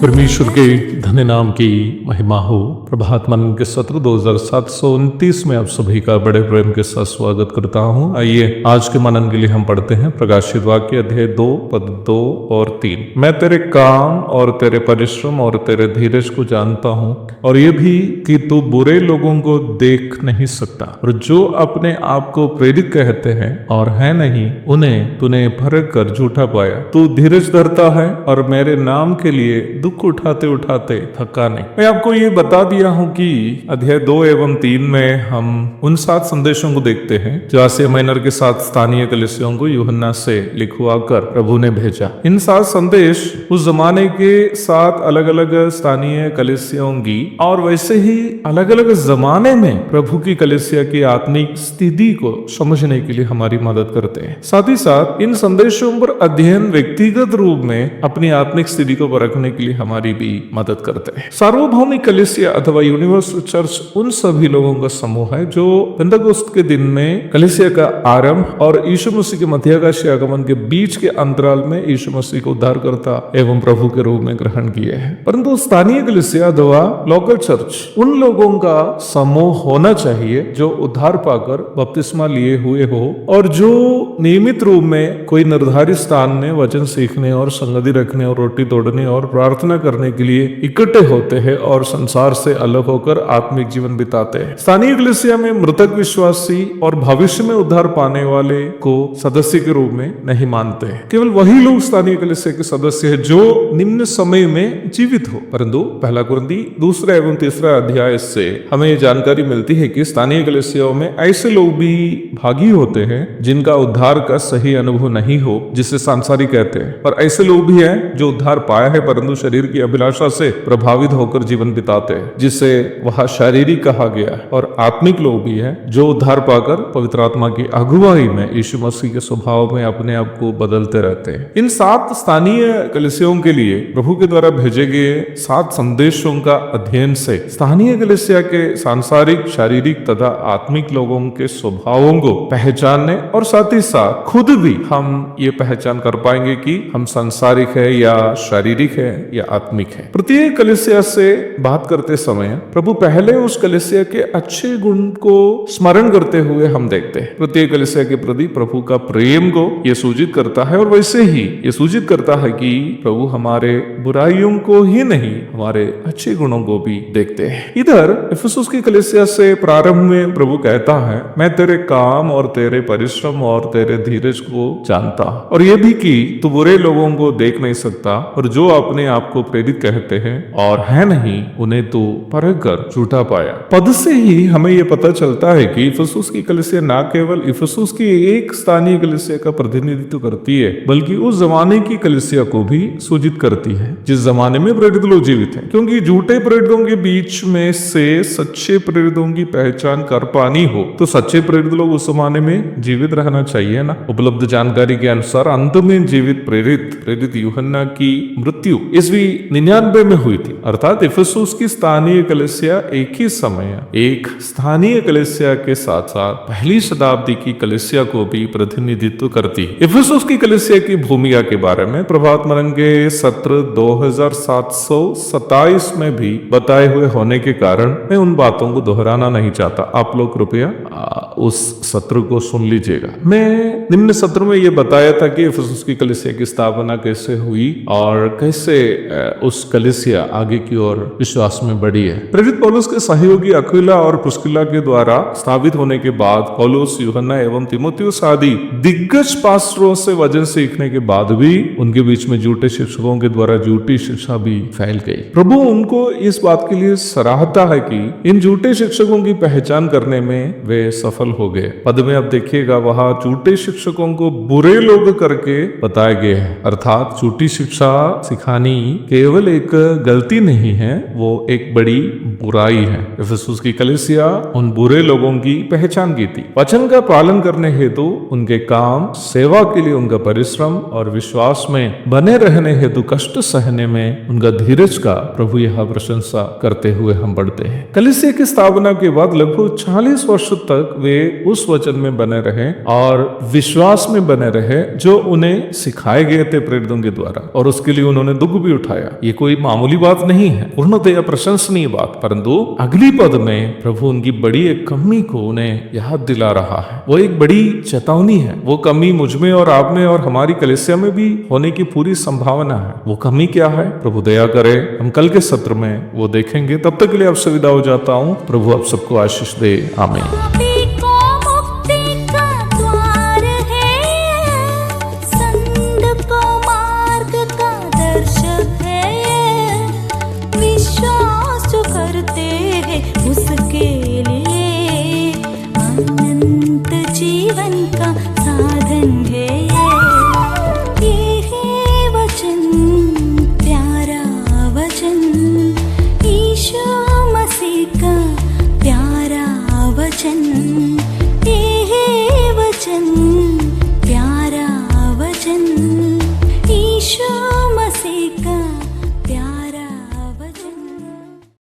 परमेश्वर के धन्य नाम की महिमा हो। प्रभात मन के सत्र 2729 में आप सभी का बड़े प्रेम के साथ स्वागत करता हूं। आइए आज के मनन के लिए हम पढ़ते हैं प्रकाशित वाक्य अध्याय 2 पद 2 और 3। मैं तेरे काम और तेरे परिश्रम और तेरे धीरज को जानता हूं, और ये भी कि तू बुरे लोगों को देख नहीं सकता, और जो अपने आप को प्रेरित कहते हैं और है नहीं, उन्हें तूने फरक कर झूठा पाया। तू धीरज धरता है और मेरे नाम के लिए दुख उठाते उठाते थका नहीं। मैं आपको ये बता दिया हूं कि अध्याय 2 एवं 3 में हम उन 7 संदेशों को देखते हैं जो आसिया माइनर के 7 स्थानीय कलीसियाओं को यूहन्ना से लिखवा कर प्रभु ने भेजा। इन 7 संदेश उस जमाने के 7 अलग अलग स्थानीय कलीसियाओं की और वैसे ही अलग अलग जमाने में प्रभु की कलीसिया की आत्मिक स्थिति को समझने के लिए हमारी मदद करते हैं। साथ ही साथ इन संदेशों पर अध्ययन व्यक्तिगत रूप में अपनी आत्मिक स्थिति को परखने के लिए हमारी भी मदद करते हैं। सार्वभौमिक कलीसिया अथवा यूनिवर्सल चर्च उन सभी लोगों का समूह है जो पेंटेकोस्त के दिन में कलीसिया का आरंभ और यीशु मसीह के मध्याकाशीय आगमन के बीच के अंतराल में यीशु मसीह को उद्धारकर्ता एवं प्रभु के रूप में ग्रहण किए हैं। परंतु स्थानीय कलीसिया अथवा लोकल चर्च उन लोगों का समूह होना चाहिए जो उद्धार पाकर बपतिस्मा लिए हुए हो और जो नियमित रूप में कोई निर्धारित स्थान में वचन सीखने और संगति रखने और रोटी तोड़ने और प्रार्थना करने के लिए इकट्ठे होते हैं और संसार से अलग होकर आत्मिक जीवन बिताते हैं। स्थानीय कलीसिया में मृतक विश्वासी और भविष्य में उद्धार पाने वाले को सदस्य के रूप में नहीं मानते हैं। केवल वही लोग स्थानीय कलीसिया के सदस्य हैं जो निम्न समय में जीवित हो। परंतु पहला कुरिन्थी 2 एवं 3 अध्याय से हमें ये जानकारी मिलती है कि स्थानीय कलीसियाओं में ऐसे लोग भी भागी होते हैं जिनका उद्धार का सही अनुभव नहीं हो, जिसे सांसारिक कहते हैं, और ऐसे लोग भी हैं जो उद्धार पाया है परंतु शरीर की अभिलाषा से प्रभावित होकर जीवन बिताते हैं, जिसे वह शारीरिक कहा गया है। और आत्मिक लोग भी हैं जो उद्धार पाकर पवित्र आत्मा की अगुवाई में यीशु मसीह के स्वभाव में अपने आप को बदलते रहते हैं। इन 7 स्थानीय कलीसियाओं के लिए प्रभु के द्वारा भेजे गए 7 संदेशों का अध्ययन से स्थानीय कलीसिया के सांसारिक, शारीरिक तथा आत्मिक लोगों के स्वभावों को पहचानने और साथ ही साथ खुद भी हम ये पहचान कर पाएंगे कि हम सांसारिक है या शारीरिक है या आत्मिक है। प्रत्येक कलीसिया से बात करते समय प्रभु पहले उस कलीसिया के अच्छे गुण को स्मरण करते हुए हम देखते हैं। प्रत्येक कलीसिया के प्रति प्रभु का प्रेम को यह सूचित करता है और वैसे ही यह सूचित करता है कि प्रभु हमारे बुराइयों को ही नहीं, हमारे अच्छे गुणों को भी देखते हैं। इधर इफिसुस की कलीसिया से प्रारंभ में प्रभु कहता है, मैं तेरे काम और तेरे परिश्रम और तेरे धीरज को जानता, और यह भी कि तू बुरे लोगों को देख नहीं सकता, और जो अपने आप को प्रेरित कहते हैं और है नहीं, उन्हें तो परख कर झूठा पाया। पद से ही हमें यह पता चलता है कि इफिसुस की कलीसिया न केवल इफिसुस की एक स्थानीय कलीसिया का प्रतिनिधित्व करती है, बल्कि उस जमाने की कलीसिया को भी सूचित करती है जिस जमाने में प्रेरित लोग जीवित हैं। क्योंकि झूठे प्रेरितों के बीच में से सच्चे प्रेरितों की पहचान कर पानी हो तो सच्चे प्रेरित लोग उस जमाने में जीवित रहना चाहिए ना। उपलब्ध जानकारी के अनुसार अंत में जीवित प्रेरित यूहन्ना की मृत्यु ईस्वी 99 में हुई थी। अर्थात इफिसुस की स्थानीय कलीसिया एक ही समय एक स्थानीय कलीसिया के साथ साथ पहली शताब्दी की कलीसिया को भी प्रतिनिधित्व करती है। इफिसुस की कलीसिया की भूमिका के बारे में प्रभात मन के सत्र 2727 में भी बताए हुए होने के कारण मैं उन बातों को दोहराना नहीं चाहता। आप लोग कृपया उस सत्र को सुन लीजिएगा। मैं निम्न सत्र में यह बताया था कि इफिसुस की कलीसिया की स्थापना कैसे हुई और कैसे उस कलीसिया आगे की ओर विश्वास में बढ़ी है। प्रेरित प्रेरित पौलुस के सहयोगी अक्विला और प्रिस्किला के द्वारा स्थापित होने के बाद पौलुस, यूहन्ना एवं तीमुथियुस आदि दिग्गज पास्टरों से वचन सीखने के बाद भी उनके बीच में झूठे शिक्षकों के द्वारा झूठी शिक्षा भी फैल गई। प्रभु उनको इस बात के लिए सराहता है कि इन झूठे शिक्षकों की पहचान करने में वे सफल हो गए। पद में अब देखिएगा, वहां झूठे शिक्षकों को बुरे लोग करके बताए गए हैं, अर्थात झूठी शिक्षा सिखानी केवल एक गलती नहीं है, वो एक बड़ी बुराई है। इफिसुस की कलीसिया उन बुरे लोगों की पहचान की थी। वचन का पालन करने हेतु उनके काम, सेवा के लिए उनका परिश्रम और विश्वास में बने रहने हेतु कष्ट सहने में उनका धीरज का प्रभु यह प्रशंसा करते हुए हम बढ़ते हैं। कलीसिया की स्थापना के बाद लगभग 40 वर्ष तक वे उस वचन में बने रहे और विश्वास में बने रहे जो उन्हें सिखाए गए थे प्रेरितों के द्वारा, और उसके लिए उन्होंने दुख भी उठाया। ये कोई मामूली बात नहीं है, पूर्णतया प्रशंसनीय बात। परंतु अगली पद में प्रभु उनकी बड़ी एक कमी को उन्हें याद दिला रहा है। वो एक बड़ी चेतावनी है। वो कमी मुझमें और आप में और हमारी कलीसिया में भी होने की पूरी संभावना है। वो कमी क्या है? प्रभु दया करे हम कल के सत्र में वो देखेंगे। तब तक के लिए आपसे विदा हो जाता हूँ। प्रभु आप सबको आशीष दे। आमीन।